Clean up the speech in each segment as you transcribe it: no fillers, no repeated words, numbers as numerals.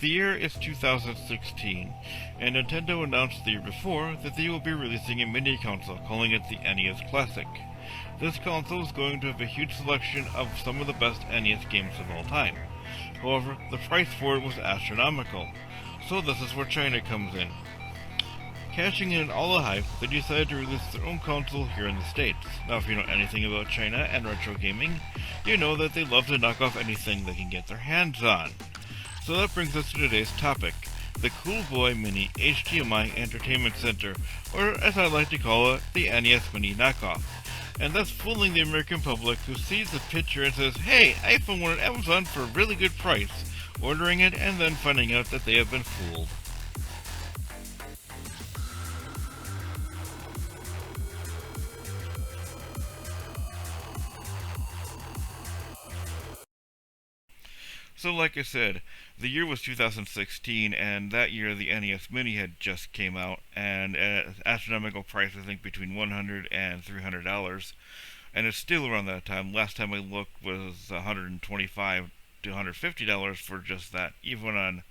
The year is 2016, and Nintendo announced the year before that they will be releasing a mini console, calling it the NES Classic. This console is going to have a huge selection of some of the best NES games of all time. However, the price for it was astronomical, so this is where China comes in. Cashing in all the hype, they decided to release their own console here in the States. Now, if you know anything about China and retro gaming, you know that they love to knock off anything they can get their hands on. So that brings us to today's topic, the Cool Boy Mini HDMI Entertainment Center, or as I like to call it, the NES Mini Knock Off. And thus fooling the American public who sees the picture and says, "Hey, I found one on Amazon for a really good price," ordering it and then finding out that they have been fooled. So like I said, the year was 2016, and that year the NES Mini had just came out, and at an astronomical price, I think between $100 and $300, and it's still around that time. Last time I looked was $125 to $150 for just that. Even on,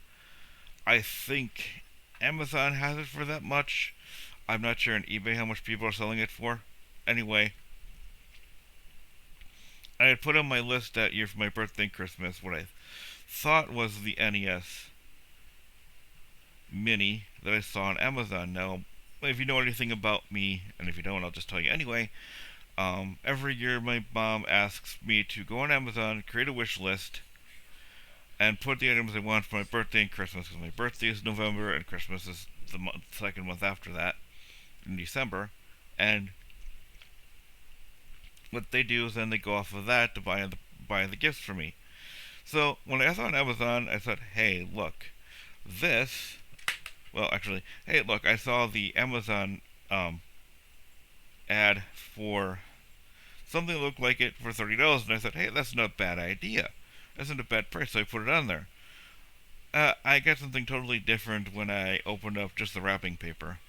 I think Amazon has it for that much. I'm not sure on eBay how much people are selling it for. Anyway, I had put on my list that year for my birthday and Christmas what I thought was the NES Mini that I saw on Amazon. Now, if you know anything about me, and if you don't, I'll just tell you anyway. Every year my mom asks me to go on Amazon, create a wish list, and put the items I want for my birthday and Christmas. Because my birthday is November and Christmas is the second month after that, in December. And what they do is then they go off of that to buy the gifts for me. So when I saw on Amazon, I thought, hey, look, this. Well, actually, hey, look, I saw the Amazon ad for something that looked like it for $30, and I thought, hey, that's not a bad idea. That's not a bad price, so I put it on there. I got something totally different when I opened up just the wrapping paper.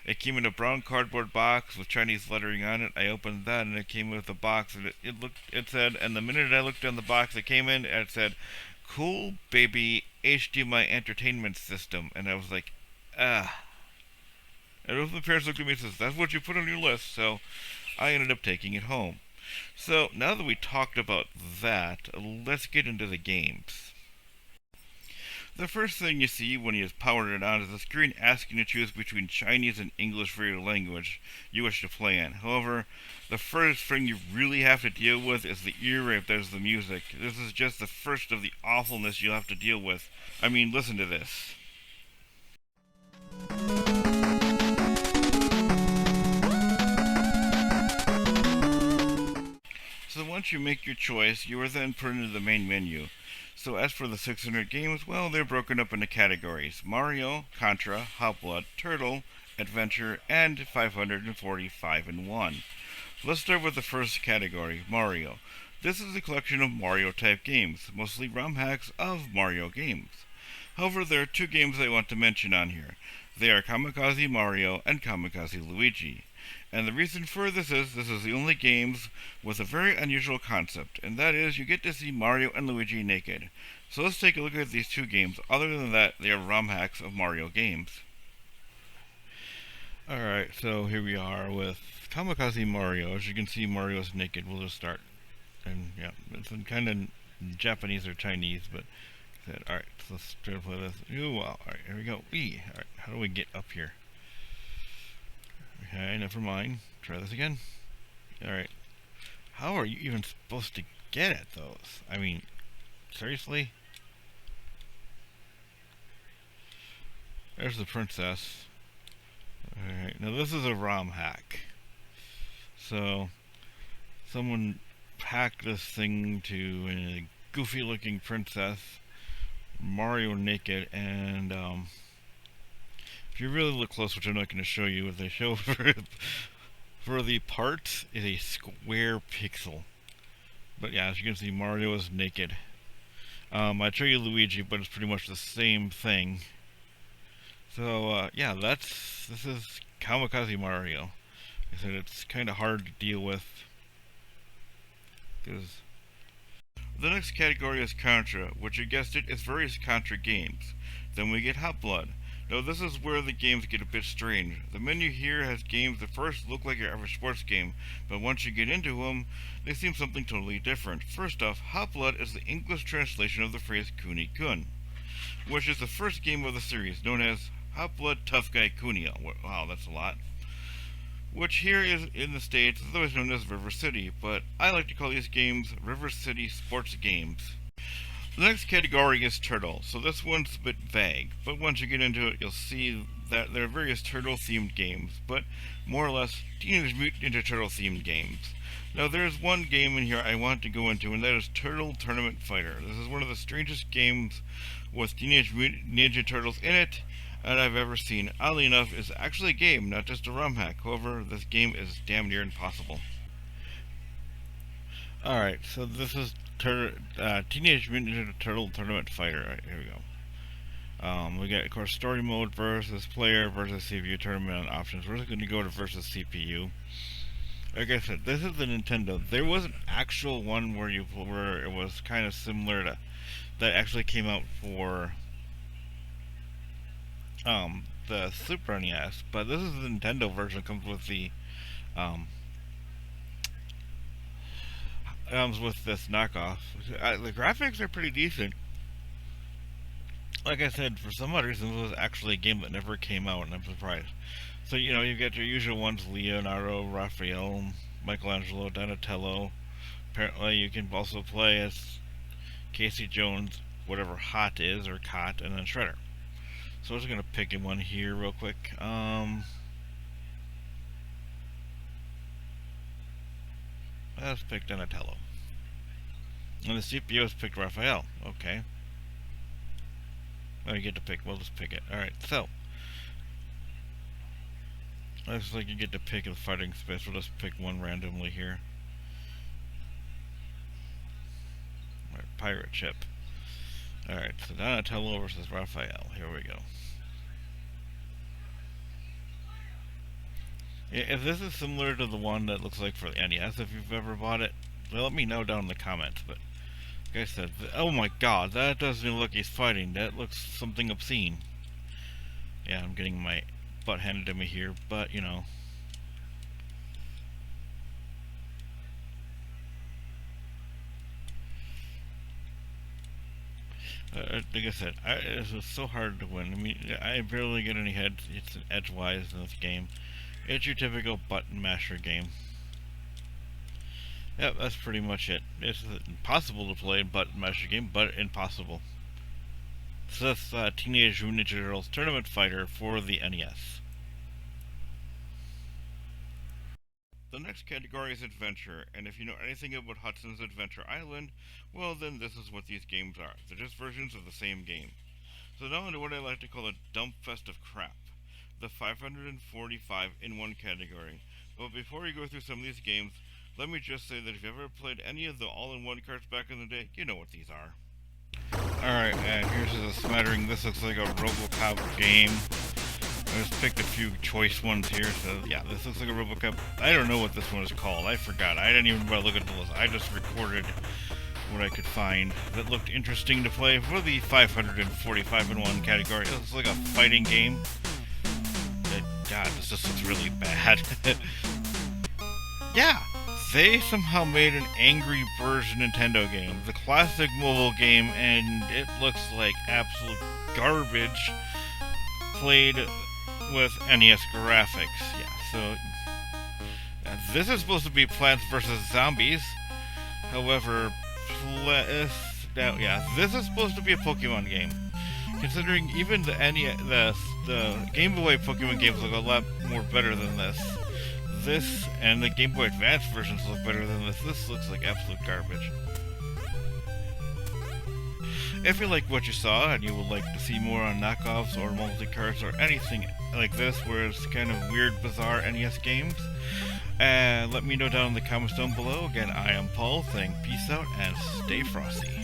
It came in a brown cardboard box with Chinese lettering on it. I opened that and it came with a box, and it said, and the minute I looked on the box it came in, it said, "Cool Baby HDMI Entertainment System," and I was like, ah. And both my parents looked at me and says, "That's what you put on your list," so I ended up taking it home. So now that we talked about that, let's get into the games. The first thing you see when you power it on is a screen asking you to choose between Chinese and English for your language you wish to play in. However, the first thing you really have to deal with is the ear rape that is the music. This is just the first of the awfulness you'll have to deal with. I mean, listen to this. So once you make your choice, you are then put into the main menu. So as for the 600 games, well, they're broken up into categories: Mario, Contra, Hot Blood, Turtle, Adventure, and 545 in 1. Let's start with the first category, Mario. This is a collection of Mario-type games, mostly ROM hacks of Mario games. However, there are two games I want to mention on here. They are Kamikaze Mario and Kamikaze Luigi. And the reason for this is the only games with a very unusual concept, and that is you get to see Mario and Luigi naked. So let's take a look at these two games. Other than that, they are ROM hacks of Mario games. Alright, so here we are with Kamikaze Mario. As you can see, Mario is naked. We'll just start. And yeah, it's kind of Japanese or Chinese, but alright, so let's try to play this. Ooh, wow. Alright, here we go. Alright, how do we get up here? Okay, never mind. Try this again. Alright. How are you even supposed to get at those? I mean, seriously? There's the princess. Alright, now this is a ROM hack. So, someone hacked this thing to a goofy looking princess, Mario naked, and if you really look close, which I'm not going to show you, what they show for the parts is a square pixel. But yeah, as you can see, Mario is naked. I'd show you Luigi, but it's pretty much the same thing. So yeah, this is Kamikaze Mario. Like I said, it's kind of hard to deal with because the next category is Contra, which you guessed it is various Contra games. Then we get Hot Blood. Now this is where the games get a bit strange. The menu here has games that first look like your average sports game, but once you get into them, they seem something totally different. First off, Hot Blood is the English translation of the phrase Kuni Kun, which is the first game of the series, known as Hot Blood Tough Guy Kunio. Wow, that's a lot. Which here is in the States is always known as River City, but I like to call these games River City Sports Games. The next category is Turtle, so this one's a bit vague, but once you get into it, you'll see that there are various Turtle-themed games, but more or less Teenage Mutant Ninja Turtle-themed games. Now there's one game in here I want to go into, and that is Turtle Tournament Fighter. This is one of the strangest games with Teenage Mutant Ninja Turtles in it that I've ever seen. Oddly enough, it's actually a game, not just a ROM hack. However, this game is damn near impossible. Alright, so this is Teenage Mutant Ninja Turtle Tournament Fighter. Alright, here we go. We got, of course, story mode versus player versus CPU tournament options. We're just going to go to versus CPU. Like I said, this is the Nintendo. There was an actual one where it was kind of similar to that actually came out for the Super NES, but this is the Nintendo version. It comes with the with this knockoff. The graphics are pretty decent. Like I said, for some odd reason, this was actually a game that never came out, and I'm surprised. So, you know, you get your usual ones: Leonardo, Raphael, Michelangelo, Donatello. Apparently, you can also play as Casey Jones, whatever Hot is, or Cot, and then Shredder. So I'm just gonna pick one here real quick. Let's pick Donatello. And the CPU has picked Raphael. Okay. Oh, you get to pick. We'll just pick it. Alright, so looks like you get to pick the fighting space. We'll just pick one randomly here. Alright, pirate ship. Alright, so Donatello versus Raphael. Here we go. If this is similar to the one that looks like for the NES, if you've ever bought it, let me know down in the comments. But like I said, oh my god, that doesn't look like he's fighting. That looks something obscene. Yeah, I'm getting my butt handed to me here, but you know. Like I said, it was so hard to win. I mean, I barely get any hits edgewise in this game. It's your typical button masher game. Yep, that's pretty much it. It's impossible to play a button masher game, but impossible. So that's Teenage Mutant Ninja Turtles Tournament Fighter for the NES. The next category is Adventure, and if you know anything about Hudson's Adventure Island, well then this is what these games are. They're just versions of the same game. So now into what I like to call a dump fest of crap. The 545 in one category. But before we go through some of these games, let me just say that if you ever played any of the all-in-one carts back in the day, you know what these are. Alright, and here's just a smattering. This looks like a RoboCop game. I just picked a few choice ones here, so yeah, this looks like a RoboCop. I don't know what this one is called. I forgot. I didn't even bother looking at the list. I just recorded what I could find that looked interesting to play for the 545 in one category. It looks like a fighting game. God, this just looks really bad. Yeah, they somehow made an Angry Birds Nintendo game, the classic mobile game, and it looks like absolute garbage played with NES graphics. Yeah, so this is supposed to be Plants vs. Zombies. However, this is supposed to be a Pokemon game. Considering even the Game Boy Pokemon games look a lot more better than this. This and the Game Boy Advance versions look better than this. This looks like absolute garbage. If you like what you saw and you would like to see more on knockoffs or multi-carts or anything like this where it's kind of weird, bizarre NES games, let me know down in the comments down below. Again, I am Paul, saying peace out and stay frosty.